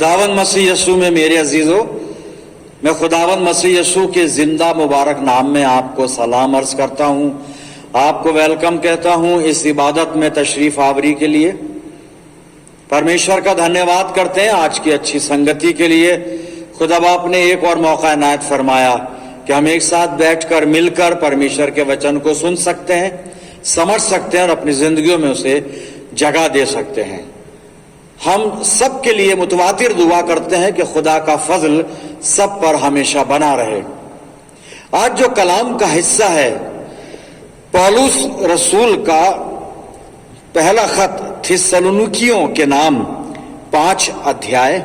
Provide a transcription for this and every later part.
खुदावंद मसीह यीशु में मेरे अजीजों, मैं खुदावंद मसीह यीशु के जिंदा मुबारक नाम में आपको सलाम अर्ज करता हूं, आपको वेलकम कहता हूं इस इबादत में तशरीफ आवरी के लिए। परमेश्वर का धन्यवाद करते हैं आज की अच्छी संगति के लिए। खुदा बाप ने एक और मौका इनायत फरमाया कि हम एक साथ बैठकर मिलकर परमेश्वर के वचन को सुन सकते हैं, समझ सकते हैं और अपनी जिंदगियों में उसे जगह दे सकते हैं। हम सब के लिए मुतवातिर दुआ करते हैं कि खुदा का फजल सब पर हमेशा बना रहे। आज जो कलाम का हिस्सा है पौलुस रसूल का पहला खत थिस्सलुनीकियों के नाम 5 अध्याय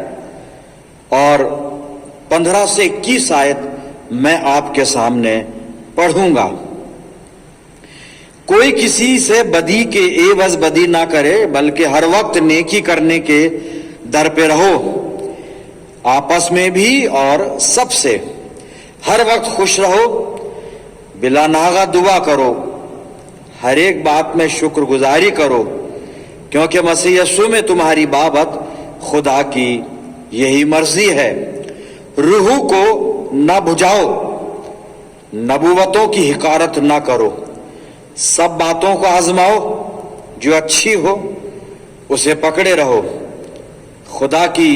और 15 से 21 आयत मैं आपके सामने पढ़ूंगा। कोई किसी से बदी के एवज बदी ना करे, बल्कि हर वक्त नेकी करने के दर पे रहो, आपस में भी और सबसे हर वक्त खुश रहो, बिला नागा दुआ करो, हर एक बात में शुक्रगुजारी करो, क्योंकि मसीह यीशु में तुम्हारी बाबत खुदा की यही मर्जी है। रूह को न बुझाओ, नबूवतों की हिकारत न करो, सब बातों को आजमाओ, जो अच्छी हो उसे पकड़े रहो। खुदा की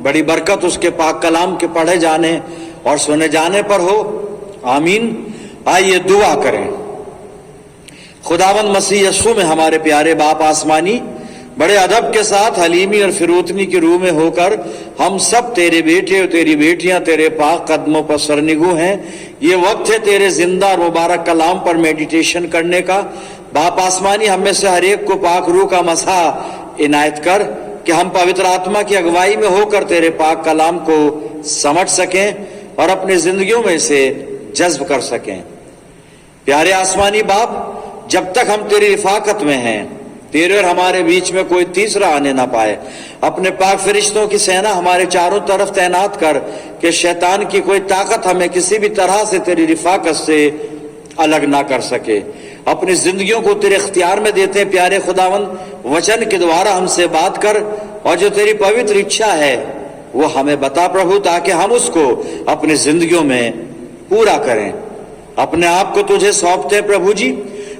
बड़ी बरकत उसके पाक कलाम के पढ़े जाने और सुने जाने पर हो, आमीन। आइए दुआ करें। खुदावंद मसीह यीशु में हमारे प्यारे बाप आसमानी, बड़े अदब के साथ हलीमी और फिरूतनी की रूह में होकर हम सब तेरे बेटे और तेरी बेटियां तेरे पाक कदमों पर सरनिगू हैं। ये वक्त है तेरे जिंदा और मुबारक कलाम पर मेडिटेशन करने का। बाप आसमानी, हम में से हर एक को पाक रूह का मसा इनायत कर कि हम पवित्र आत्मा की अगुवाई में होकर तेरे पाक कलाम को समझ सकें और अपनी जिंदगियों में इसे जज्ब कर सकें। प्यारे आसमानी बाप, जब तक हम तेरी रिफाकत में हैं, तेरे और हमारे बीच में कोई तीसरा आने ना पाए, अपने पाक फरिश्तों की सेना हमारे चारों तरफ तैनात कर कि शैतान की कोई ताकत हमें किसी भी तरह से तेरी रिफाकत से अलग ना कर सके। अपनी जिंदगियों को तेरे इख्तियार में देते हैं प्यारे खुदावंद, वचन के द्वारा हमसे बात कर और जो तेरी पवित्र इच्छा है वो हमें बता प्रभु, ताकि हम उसको अपनी जिंदगियों में पूरा करें। अपने आप को तुझे सौंपते हैं प्रभु जी,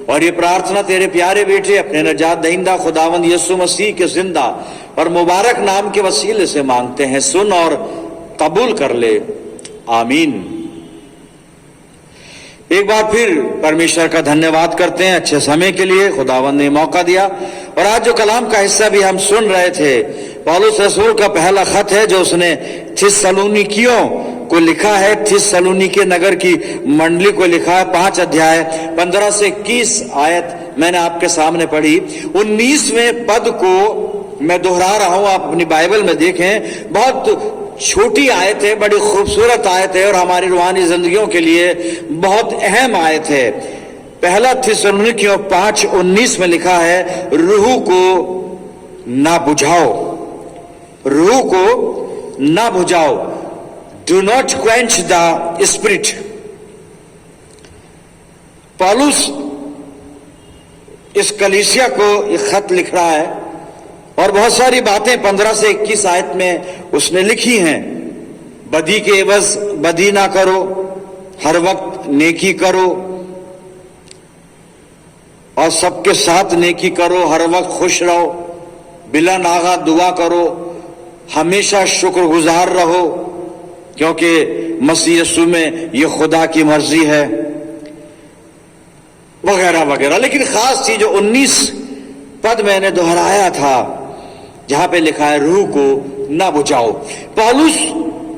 और ये प्रार्थना तेरे प्यारे बेटे अपने नजात दहिंदा खुदावंद यीशु मसीह के जिंदा और मुबारक नाम के वसीले से मांगते हैं। सुन और कबूल कर ले, आमीन। एक बार फिर परमेश्वर का धन्यवाद करते हैं अच्छे समय के लिए, खुदावंद ने मौका दिया। और आज जो कलाम का हिस्सा भी हम सुन रहे थे, पौलुस रसूल का पहला खत है जो उसने थिस्सलुनीकियों को लिखा है, थिस्सलुनीके नगर की मंडली को लिखा है। 5 अध्याय 15 से 21 आयत मैंने आपके सामने पढ़ी। 19वें पद को मैं दोहरा रहा हूं, आप अपनी बाइबल में देखें। बहुत छोटी आयत है, बड़ी खूबसूरत आयत है और हमारी रूहानी जिंदगियों के लिए बहुत अहम आयत है। पहला थिस्सलुनीकियों 5:19 में लिखा है, रूह को ना बुझाओ, रूह को ना बुझाओ, do not quench the spirit. पौलुस इस कलीसिया को एक खत लिख रहा है और बहुत सारी बातें 15 से 21 आयत में उसने लिखी हैं। बदी के एवज बदी ना करो, हर वक्त नेकी करो और सबके साथ नेकी करो, हर वक्त खुश रहो, बिला नागा दुआ करो, हमेशा शुक्रगुजार रहो, क्योंकि मसीह यीशु में ये खुदा की मर्जी है, वगैरह वगैरह। लेकिन खास चीज जो 19 पद मैंने दोहराया था, जहां पे लिखा है रूह को ना बुझाओ। पौलुस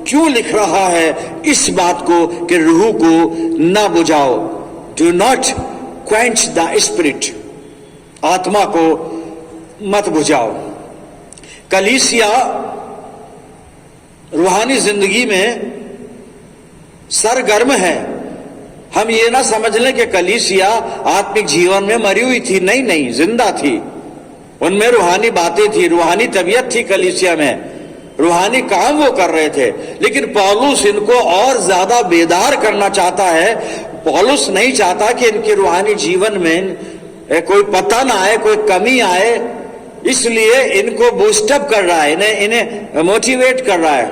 क्यों लिख रहा है इस बात को कि रूह को ना बुझाओ, do not quench the spirit, आत्मा को मत बुझाओ। कलीसिया रूहानी जिंदगी में सरगर्म है। हम ये ना समझ लें कि कलीसिया आत्मिक जीवन में मरी हुई थी, नहीं नहीं, जिंदा थी। उनमें रूहानी बातें थी, रूहानी तबीयत थी कलीसिया में, रूहानी काम वो कर रहे थे। लेकिन पौलुस इनको और ज्यादा बेदार करना चाहता है। पौलुस नहीं चाहता कि इनके रूहानी जीवन में कोई पता ना आए, कोई कमी आए इसलिए इनको बूस्टअप कर रहा है, इन्हें मोटिवेट कर रहा है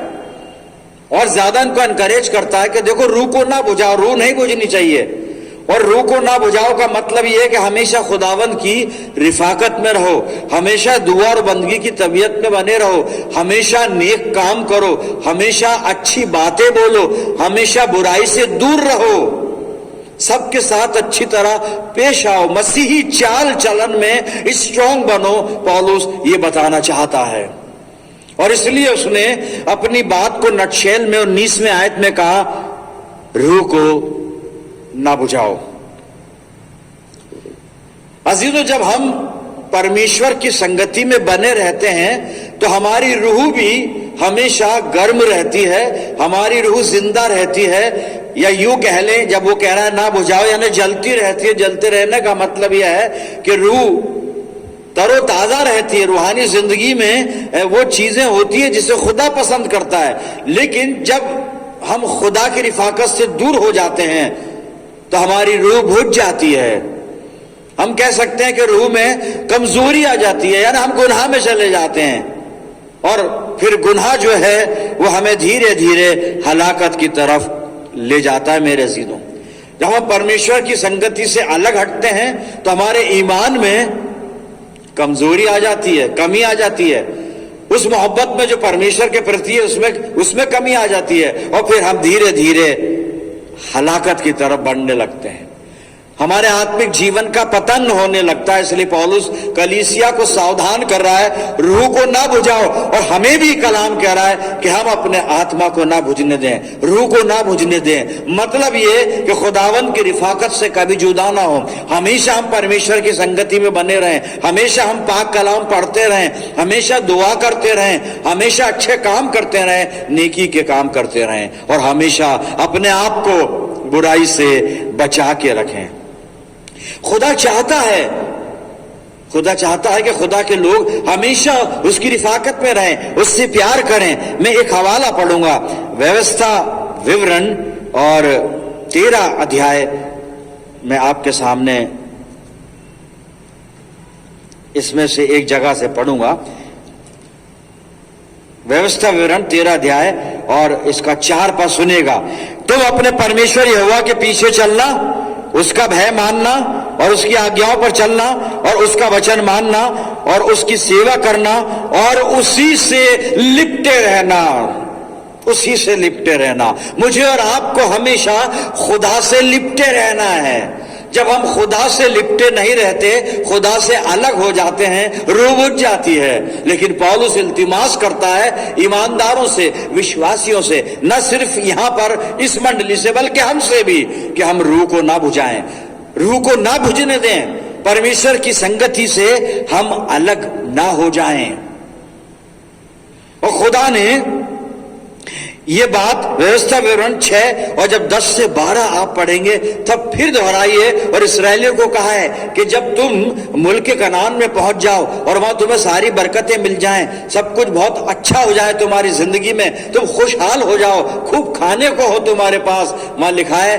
और ज्यादा इनको एनकरेज करता है कि देखो रूह को ना बुझाओ, रूह नहीं बुझनी चाहिए। और रूह को ना बुझाओ का मतलब यह है कि हमेशा खुदावंद की रिफाकत में रहो, हमेशा दुआ और बंदगी की तबीयत में बने रहो, हमेशा नेक काम करो, हमेशा अच्छी बातें बोलो, हमेशा बुराई से दूर रहो, सबके साथ अच्छी तरह पेश आओ, मसीही चाल चलन में स्ट्रांग बनो। पौलुस ये बताना चाहता है और इसलिए उसने अपनी बात को नटशेल में 19वें आयत में कहा, रूह को ना बुझाओ। अजीजों, जब हम परमेश्वर की संगति में बने रहते हैं तो हमारी रूह भी हमेशा गर्म रहती है, हमारी रूह जिंदा रहती है, या यूं कह लें, जब वो कह रहा है ना बुझाओ यानी जलती रहती है। जलते रहने का मतलब यह है कि रूह तरोताजा रहती है, रूहानी जिंदगी में वो चीजें होती है जिसे खुदा पसंद करता है। लेकिन जब हम खुदा की रिफाकत से दूर हो जाते हैं तो हमारी रूह बुझ जाती है। हम कह सकते हैं कि रूह में कमजोरी आ जाती है, यानी हम गुनाह में चले जाते हैं और फिर गुनाह जो है वो हमें धीरे धीरे हलाकत की तरफ ले जाता है। मेरे अजीजों, जब हम परमेश्वर की संगति से अलग हटते हैं तो हमारे ईमान में कमजोरी आ जाती है, कमी आ जाती है, उस मोहब्बत में जो परमेश्वर के प्रति है उसमें कमी आ जाती है और फिर हम धीरे धीरे हलाकत की तरफ बढ़ने लगते हैं, हमारे आत्मिक जीवन का पतन होने लगता है। इसलिए पौलुस कलीसिया को सावधान कर रहा है, रूह को ना बुझाओ, और हमें भी कलाम कह रहा है कि हम अपने आत्मा को ना बुझने दें, रूह को ना बुझने दें। मतलब ये कि खुदावंद की रिफाकत से कभी जुदा ना हो, हमेशा हम परमेश्वर की संगति में बने रहें, हमेशा हम पाक कलाम पढ़ते रहें, हमेशा दुआ करते रहें, हमेशा अच्छे काम करते रहें, नेकी के काम करते रहें और हमेशा अपने आप को बुराई से बचा के रखें। खुदा चाहता है कि खुदा के लोग हमेशा उसकी रिफाकत में रहें, उससे प्यार करें। मैं एक हवाला पढ़ूंगा, व्यवस्था विवरण और 13 अध्याय मैं आपके सामने इसमें से एक जगह से पढ़ूंगा। व्यवस्था विवरण 13 अध्याय और इसका 4 पद सुनेगा। तुम अपने परमेश्वर यहोवा के पीछे चलना, उसका भय मानना और उसकी आज्ञाओं पर चलना और उसका वचन मानना और उसकी सेवा करना और उसी से लिपटे रहना, उसी से लिपटे रहना। मुझे और आपको हमेशा खुदा से लिपटे रहना है। जब हम खुदा से लिपटे नहीं रहते, खुदा से अलग हो जाते हैं, रूह बुझ जाती है। लेकिन पौलुस इल्तिमास करता है ईमानदारों से, विश्वासियों से, न सिर्फ यहां पर इस मंडली से बल्कि हमसे भी, कि हम रूह को ना बुझाएं, रूह को ना बुझने दें, परमेश्वर की संगति से हम अलग ना हो जाएं। और खुदा ने ये बात व्यवस्था विवरण 6 और जब 10 से 12 आप पढ़ेंगे तब फिर दोहराइए और इसराइलियों को कहा है कि जब तुम मुल्क कनान में पहुंच जाओ और वहां तुम्हें सारी बरकतें मिल जाएं, सब कुछ बहुत अच्छा हो जाए तुम्हारी जिंदगी में, तुम खुशहाल हो जाओ, खूब खाने को हो तुम्हारे पास, वहां लिखा है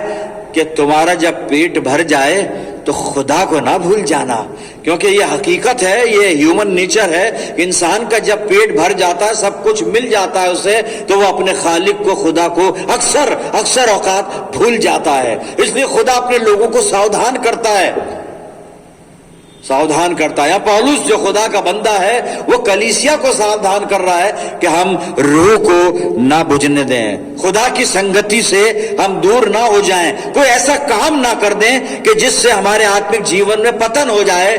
कि तुम्हारा जब पेट भर जाए तो खुदा को ना भूल जाना। क्योंकि ये हकीकत है, ये ह्यूमन नेचर है। इंसान का जब पेट भर जाता है, सब कुछ मिल जाता है उसे, तो वो अपने खालिक को, खुदा को अक्सर औकात भूल जाता है। इसलिए खुदा अपने लोगों को सावधान करता है। पौलुस जो खुदा का बंदा है वो कलीसिया को सावधान कर रहा है कि हम रूह को ना बुझने दें, खुदा की संगति से हम दूर ना हो जाएं, कोई ऐसा काम ना कर दें कि जिससे हमारे आत्मिक जीवन में पतन हो जाए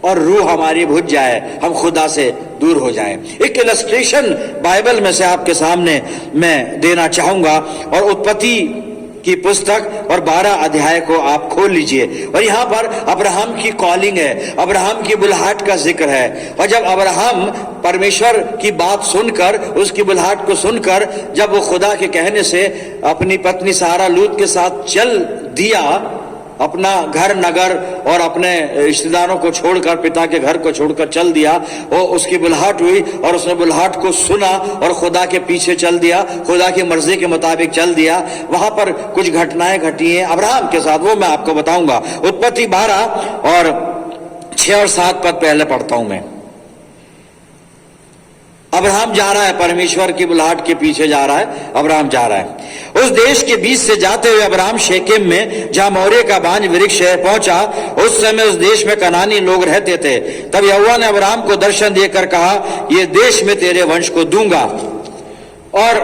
और रूह हमारी बुझ जाए, हम खुदा से दूर हो जाएं। एक इलस्ट्रेशन बाइबल में से आपके सामने मैं देना चाहूंगा और उत्पत्ति की पुस्तक और 12 अध्याय को आप खोल लीजिए और यहां पर अब्राहम की कॉलिंग है, अब्राहम की बुलाहट का जिक्र है। और जब अब्राहम परमेश्वर की बात सुनकर, उसकी बुलाहट को सुनकर, जब वो खुदा के कहने से अपनी पत्नी सारा लूत के साथ चल दिया, अपना घर नगर और अपने रिश्तेदारों को छोड़कर, पिता के घर को छोड़कर चल दिया, वो उसकी बुलाहट हुई और उसने बुलाहट को सुना और खुदा के पीछे चल दिया, खुदा की मर्जी के मुताबिक चल दिया। वहां पर कुछ घटनाएं घटी हैं अब्राहम के साथ, वो मैं आपको बताऊंगा। उत्पत्ति 12 और 6 और 7 पद पहले पढ़ता हूं मैं। अब्राहम जा रहा है, परमेश्वर की बुलाहट के पीछे जा रहा है, अब्राहम जा रहा है। उस देश के बीच से जाते हुए अब्राहम शेकेम में, जहां मोरे का बांज वृक्ष है, पहुंचा। उस समय उस देश में कनानी लोग रहते थे। तब यहोवा ने अब्राहम को दर्शन देकर कहा, ये देश में तेरे वंश को दूंगा। और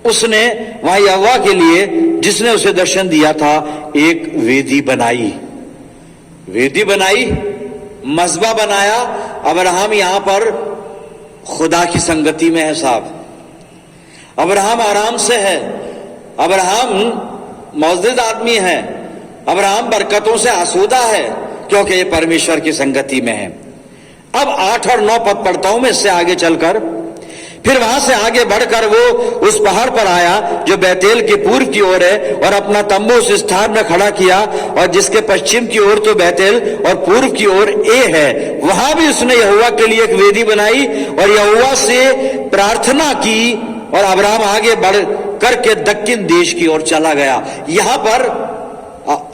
उसने वहां यहोवा के लिए, जिसने उसे दर्शन दिया था, एक वेदी बनाई। वेदी बनाई, मज़बा बनाया। अब्राहम यहां पर खुदा की संगति में है साहब। अब्राहम आराम से है, अब्राहम मौजूद आदमी है, अब्राहम बरकतों से आसूदा है, क्योंकि ये परमेश्वर की संगति में है। अब 8 और 9 पद पढ़ता हूं मैं, इससे आगे चलकर। फिर वहां से आगे बढ़कर वो उस पहाड़ पर आया जो बैतेल के पूर्व की ओर है, और अपना तंबू उस स्थान में खड़ा किया, और जिसके पश्चिम की ओर तो बैतेल और पूर्व की ओर ए है। वहां भी उसने यहोवा के लिए एक वेदी बनाई और यहोवा से प्रार्थना की, और अब्राहम आगे बढ़ करके दक्षिण देश की ओर चला गया। यहां पर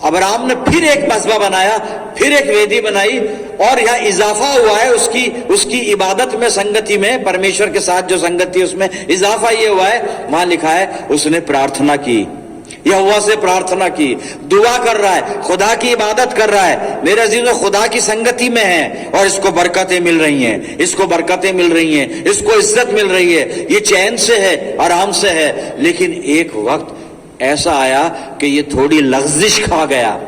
अब्राहम ने फिर एक मसबा बनाया, फिर एक वेदी बनाई, और यहां इजाफा हुआ है उसकी इबादत में, संगति में, परमेश्वर के साथ जो संगति उसमें इजाफा ये हुआ है। वहां लिखा है उसने प्रार्थना की, यहोवा से प्रार्थना की, दुआ कर रहा है, खुदा की इबादत कर रहा है। मेरे अजीजों, खुदा की संगति में है और इसको बरकतें मिल रही हैं, इसको बरकतें मिल रही हैं, इसको इज्जत मिल रही है, ये चैन से है, आराम से है। लेकिन एक वक्त ऐसा आया कि ये थोड़ी लग्जिश खा गया,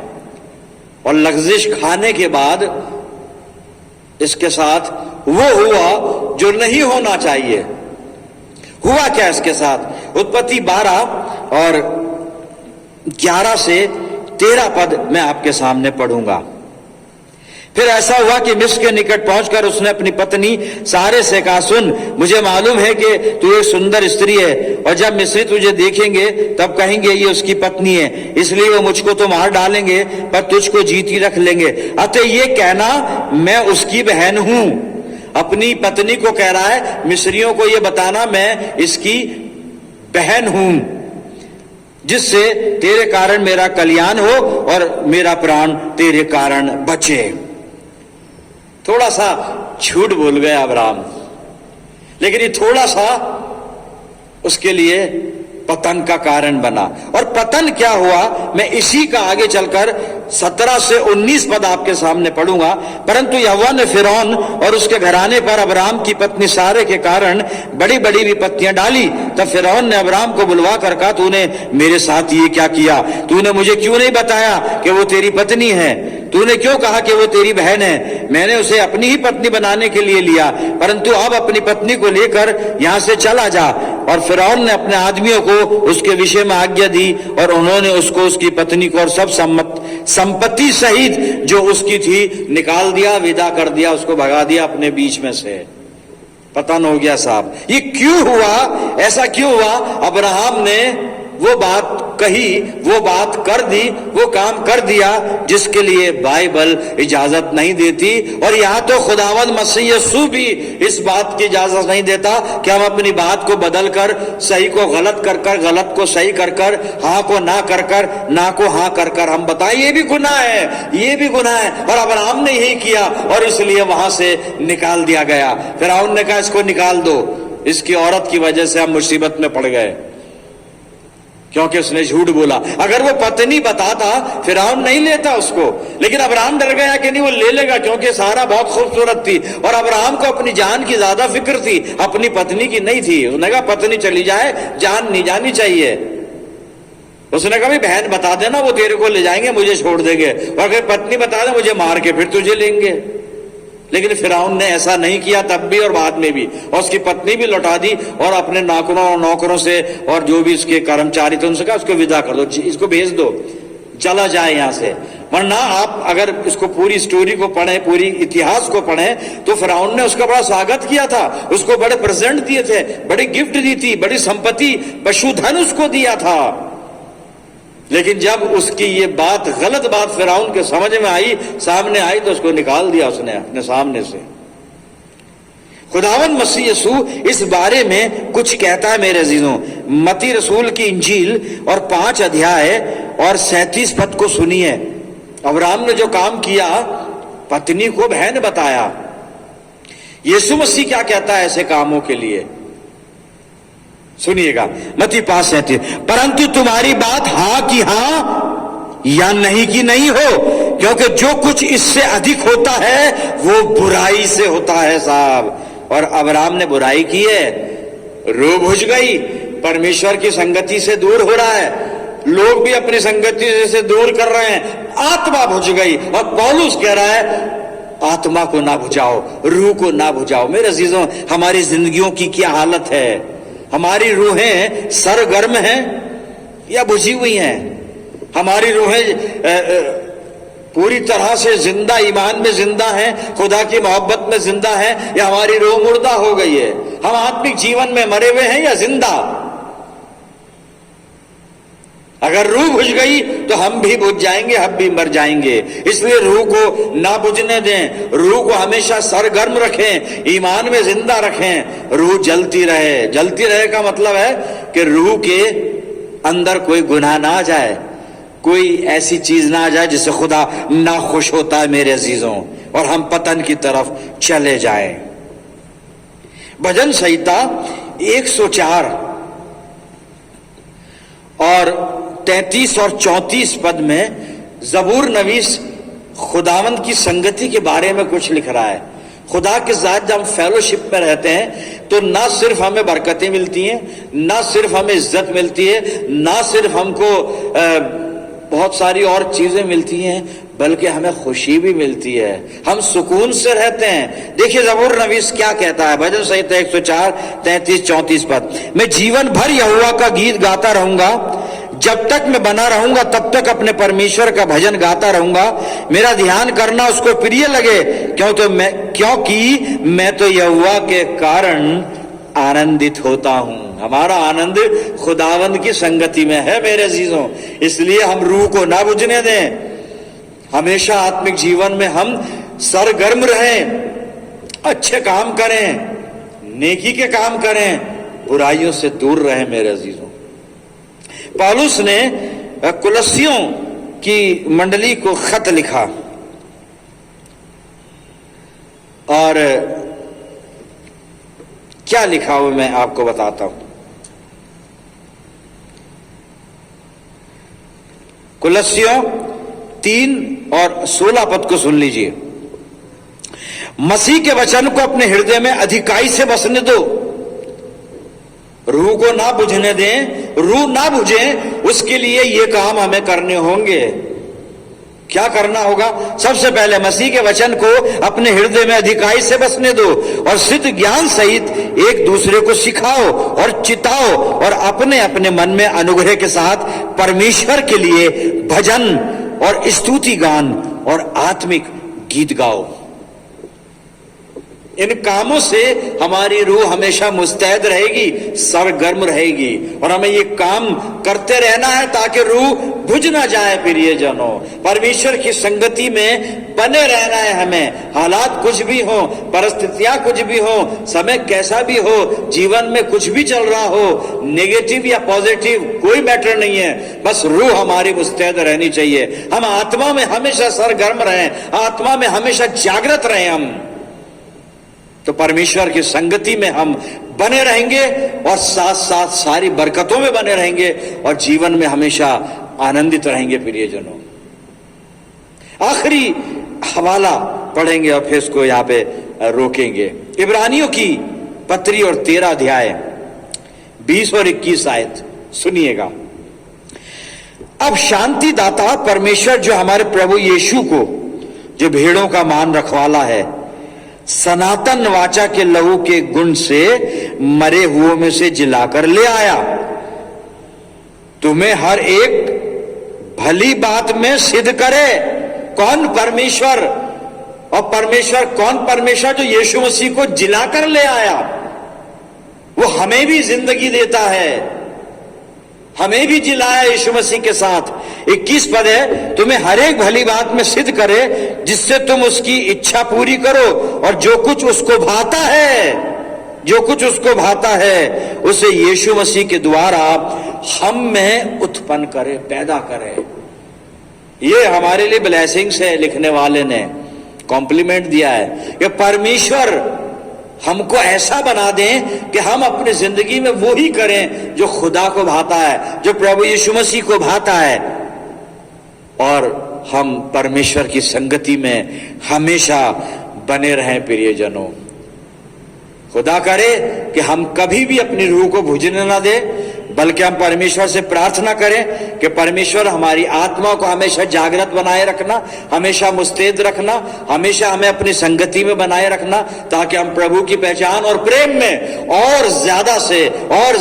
और लग्जिश खाने के बाद इसके साथ वो हुआ जो नहीं होना चाहिए। हुआ क्या इसके साथ? उत्पत्ति 12 और 11 से 13 पद मैं आपके सामने पढ़ूंगा। फिर ऐसा हुआ कि मिस्र के निकट पहुंचकर उसने अपनी पत्नी सारे से कहा, सुन, मुझे मालूम है कि तू एक सुंदर स्त्री है, और जब मिस्री तुझे देखेंगे तब कहेंगे ये उसकी पत्नी है, इसलिए वो मुझको तो मार डालेंगे पर तुझको जीती रख लेंगे। अतः ये कहना मैं उसकी बहन हूं। अपनी पत्नी को कह रहा है, मिस्रियों को ये बताना मैं इसकी बहन हूं, जिससे तेरे कारण मेरा कल्याण हो और मेरा प्राण तेरे कारण बचे। थोड़ा सा झूठ बोल गया अब्राहम, लेकिन ये थोड़ा सा उसके लिए पतन का कारण बना। और पतन क्या हुआ, मैं इसी का आगे चलकर 17 से 19 पद आपके सामने पढ़ूंगा। परंतु यहोवा ने फिरौन और उसके घराने पर अब्राहम की पत्नी सारे के कारण बड़ी बड़ी विपत्तियां डाली। तब फिरौन ने अब्राहम को बुलवा कर कहा, तूने मेरे साथ ये क्या किया? तूने मुझे क्यों नहीं बताया कि वो तेरी पत्नी है? तूने क्यों कहा कि वो तेरी बहन है? मैंने उसे अपनी ही पत्नी बनाने के लिए लिया, परंतु अब अपनी पत्नी को लेकर यहां से चला जा। और फिरौन ने अपने आदमियों को उसके विषय में आज्ञा दी, और उन्होंने उसको, उसकी पत्नी को और सब संपत्ति सहित जो उसकी थी निकाल दिया, विदा कर दिया, उसको भगा दिया अपने बीच में से। पतन हो गया साहब। ये क्यों हुआ? ऐसा क्यों हुआ? अब्राहम ने वो बात कही, वो बात कर दी, वो काम कर दिया जिसके लिए बाइबल इजाजत नहीं देती। और यहां तो खुदावंद मसीह यीशु भी इस बात की इजाजत नहीं देता कि हम अपनी बात को बदल कर, सही को गलत कर कर, गलत को सही कर कर, हाँ को ना कर कर, ना को हाँ कर कर हम बताएं। ये भी गुनाह है, ये भी गुनाह है। और अब्राहम ने यही किया और इसलिए वहां से निकाल दिया गया। फिरौन ने कहा इसको निकाल दो, इसकी औरत की वजह से हम मुसीबत में पड़ गए, क्योंकि उसने झूठ बोला। अगर वो पत्नी बताता, फिरौन नहीं लेता उसको, लेकिन अब्राहम डर गया कि नहीं वो ले लेगा, क्योंकि सारा बहुत खूबसूरत थी और अब्राहम को अपनी जान की ज्यादा फिक्र थी, अपनी पत्नी की नहीं थी। उसने कहा पत्नी चली जाए, जान नहीं जानी चाहिए। उसने कहा बहन बता देना, वो तेरे को ले जाएंगे, मुझे छोड़ देंगे, और अगर पत्नी बता दे मुझे मार के फिर तुझे लेंगे। लेकिन फिरौन ने ऐसा नहीं किया, तब भी और बाद में भी, और उसकी पत्नी भी लौटा दी, और अपने नौकरों और नौकरों से और जो भी इसके कर्मचारी थे उनसे कहा उसको विदा कर दो, इसको भेज दो, चला जाए यहां से। वरना आप अगर इसको पूरी स्टोरी को पढ़ें, पूरी इतिहास को पढ़ें, तो फिरौन ने उसका बड़ा स्वागत किया था, उसको बड़े प्रेजेंट दिए थे, बड़ी गिफ्ट दी थी, बड़ी संपत्ति, पशुधन उसको दिया था। लेकिन जब उसकी ये बात, गलत बात फिरौन के समझ में आई, सामने आई, तो उसको निकाल दिया उसने अपने सामने से। खुदावंद मसीह यीशु इस बारे में कुछ कहता है मेरे अजीजों। मत्ती रसूल की इंजील और 5 अध्याय और 37 पद को सुनिए। अब्राहम ने जो काम किया, पत्नी को बहन बताया, यीशु मसीह क्या कहता है ऐसे कामों के लिए? सुनिएगा, मत्ती 5:37, परंतु तुम्हारी बात हां की हां या नहीं की नहीं हो, क्योंकि जो कुछ इससे अधिक होता है वो बुराई से होता है साहब। और अब्राहम ने बुराई की है, रूह बुझ गई, परमेश्वर की संगति से दूर हो रहा है, लोग भी अपनी संगति से दूर कर रहे हैं, आत्मा बुझ गई। और पौलुस कह रहा है आत्मा को ना बुझाओ, रूह को ना बुझाओ। मेरे अजीजों, हमारी जिंदगियों की क्या हालत है? हमारी रूहें सरगर्म हैं या बुझी हुई हैं? हमारी रूहें पूरी तरह से जिंदा, ईमान में जिंदा हैं, खुदा की मोहब्बत में जिंदा हैं, या हमारी रूह मुर्दा हो गई है? हम आत्मिक जीवन में मरे हुए हैं या जिंदा? अगर रूह बुझ गई तो हम भी बुझ जाएंगे, हम भी मर जाएंगे। इसलिए रूह को ना बुझने दें, रूह को हमेशा सरगर्म रखें, ईमान में जिंदा रखें। रूह जलती रहे। जलती रहे का मतलब है कि रूह के अंदर कोई गुनाह ना आ जाए, कोई ऐसी चीज ना आ जाए जिससे खुदा ना खुश होता है मेरे अजीजों, और हम पतन की तरफ चले जाएं। भजन संहिता 104 और 33 और 34 पद में जबूर नवीस खुदावंद की संगति के बारे में कुछ लिख रहा है। खुदा के साथ जब हम फेलोशिप में रहते हैं तो ना सिर्फ हमें बरकतें मिलती हैं, ना सिर्फ हमें इज्जत मिलती है, ना सिर्फ हमको बहुत सारी और चीजें मिलती हैं, बल्कि हमें खुशी भी मिलती है, हम सुकून से रहते हैं। देखिए जबूर नवीस क्या कहता है, भजन संहिता 104 33 34 पद, मैं जीवन भर यहोवा का गीत गाता रहूंगा, जब तक मैं बना रहूंगा तब तक अपने परमेश्वर का भजन गाता रहूंगा। मेरा ध्यान करना उसको प्रिय लगे, क्योंकि मैं तो यहोवा के कारण आनंदित होता हूं। हमारा आनंद खुदावंद की संगति में है मेरे अजीजों। इसलिए हम रूह को ना बुझने दें, हमेशा आत्मिक जीवन में हम सरगर्म रहें, अच्छे काम करें, नेकी के काम करें, बुराइयों से दूर रहें मेरे अजीजों। पौलुस ने कुलस्सियों की मंडली को खत लिखा और क्या लिखा वो मैं आपको बताता हूं। कुलस्सियों 3 और 16 पद को सुन लीजिए। मसीह के वचन को अपने हृदय में अधिकाई से बसने दो, रूह को ना बुझने दें। रूह ना बुझे उसके लिए ये काम हमें करने होंगे। क्या करना होगा? सबसे पहले मसीह के वचन को अपने हृदय में अधिकाई से बसने दो और सिद्ध ज्ञान सहित एक दूसरे को सिखाओ और चिताओ, और अपने अपने मन में अनुग्रह के साथ परमेश्वर के लिए भजन और स्तुति गान और आत्मिक गीत गाओ। इन कामों से हमारी रूह हमेशा मुस्तैद रहेगी, सरगर्म रहेगी, और हमें ये काम करते रहना है ताकि रूह बुझ ना जाए। प्रियजनों, परमेश्वर की संगति में बने रहना है हमें। हालात कुछ भी हो, परिस्थितियां कुछ भी हो, समय कैसा भी हो, जीवन में कुछ भी चल रहा हो, नेगेटिव या पॉजिटिव कोई मैटर नहीं है, बस रूह हमारी मुस्तैद रहनी चाहिए। हम आत्मा में हमेशा सरगर्म रहें, आत्मा में हमेशा जागृत रहें हम, तो परमेश्वर की संगति में हम बने रहेंगे और साथ साथ सारी बरकतों में बने रहेंगे और जीवन में हमेशा आनंदित रहेंगे। प्रियजनों, आखिरी हवाला पढ़ेंगे और फिर इसको यहां पे रोकेंगे। इब्रानियों की पत्री और 13 अध्याय 20 और 21 आयत सुनिएगा। अब शांति दाता परमेश्वर जो हमारे प्रभु यीशु को, जो भेड़ों का मान रखवाला है, सनातन वाचा के लहू के गुण से मरे हुओं में से जिलाकर ले आया, तुम्हें हर एक भली बात में सिद्ध करे। कौन? परमेश्वर। और परमेश्वर कौन? परमेश्वर जो यीशु मसीह को जिलाकर ले आया, वो हमें भी जिंदगी देता है, हमें भी जिलाया यीशु मसीह के साथ। 21 पद है, तुम्हें हर एक भली बात में सिद्ध करे जिससे तुम उसकी इच्छा पूरी करो, और जो कुछ उसको भाता है, जो कुछ उसको भाता है उसे यीशु मसीह के द्वारा हम में उत्पन्न करे, पैदा करे। ये हमारे लिए ब्लेसिंग्स है। लिखने वाले ने कॉम्प्लीमेंट दिया है कि परमेश्वर हमको ऐसा बना दें कि हम अपनी जिंदगी में वो ही करें जो खुदा को भाता है, जो प्रभु यीशु मसीह को भाता है, और हम परमेश्वर की संगति में हमेशा बने रहें। प्रियजनों, खुदा करे कि हम कभी भी अपनी रूह को बुझने ना दे, बल्कि हम परमेश्वर से प्रार्थना करें कि परमेश्वर हमारी आत्मा को हमेशा जागृत बनाए रखना, हमेशा मुस्तैद रखना, हमेशा हमें अपनी संगति में बनाए रखना, ताकि हम प्रभु की पहचान और प्रेम में और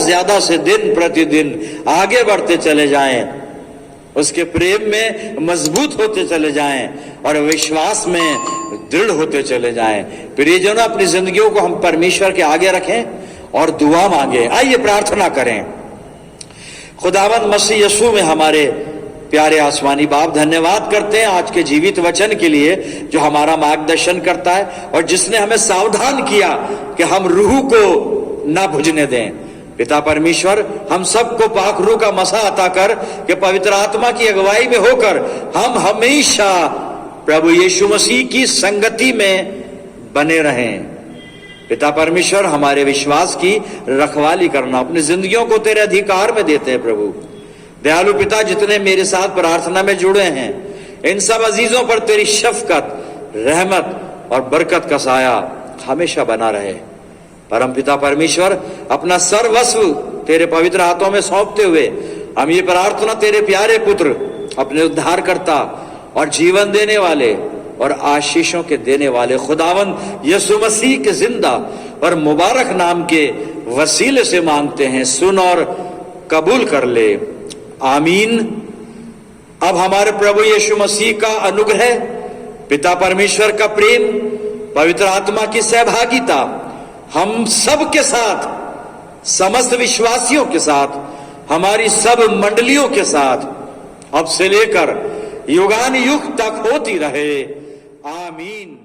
ज्यादा से दिन प्रतिदिन आगे बढ़ते चले जाएं, उसके प्रेम में मजबूत होते चले जाएं और विश्वास में दृढ़ होते चले जाएं। प्रियजनों, अपनी जिंदगियों को हम परमेश्वर के आगे रखें और दुआ मांगे। आइए प्रार्थना करें। खुदावंद मसीह यीशु में हमारे प्यारे आसमानी बाप, धन्यवाद करते हैं आज के जीवित वचन के लिए जो हमारा मार्गदर्शन करता है और जिसने हमें सावधान किया कि हम रूह को ना बुझने दें। पिता परमेश्वर, हम सबको पाक रूह का मसा अता कर कि पवित्र आत्मा की अगुवाई में होकर हम हमेशा प्रभु यीशु मसीह की संगति में बने रहें। पिता परमेश्वर, हमारे विश्वास की रखवाली करना, अपनी जिंदगियों को तेरे अधिकार में देते हैं। प्रभु दयालु पिता, जितने मेरे साथ प्रार्थना में जुड़े हैं, इन सब अजीजों पर तेरी शफकत, रहमत और बरकत का साया हमेशा बना रहे। परम पिता परमेश्वर, अपना सर्वस्व तेरे पवित्र हाथों में सौंपते हुए हम ये प्रार्थना तेरे प्यारे पुत्र, अपने उद्धारकर्ता और जीवन देने वाले और आशीषों के देने वाले खुदावंद यीशु मसीह के जिंदा और मुबारक नाम के वसीले से मांगते हैं। सुन और कबूल कर ले, आमीन। अब हमारे प्रभु यीशु मसीह का अनुग्रह, पिता परमेश्वर का प्रेम, पवित्र आत्मा की सहभागिता हम सब के साथ, समस्त विश्वासियों के साथ, हमारी सब मंडलियों के साथ अब से लेकर युगान युग तक होती रहे। आमीन।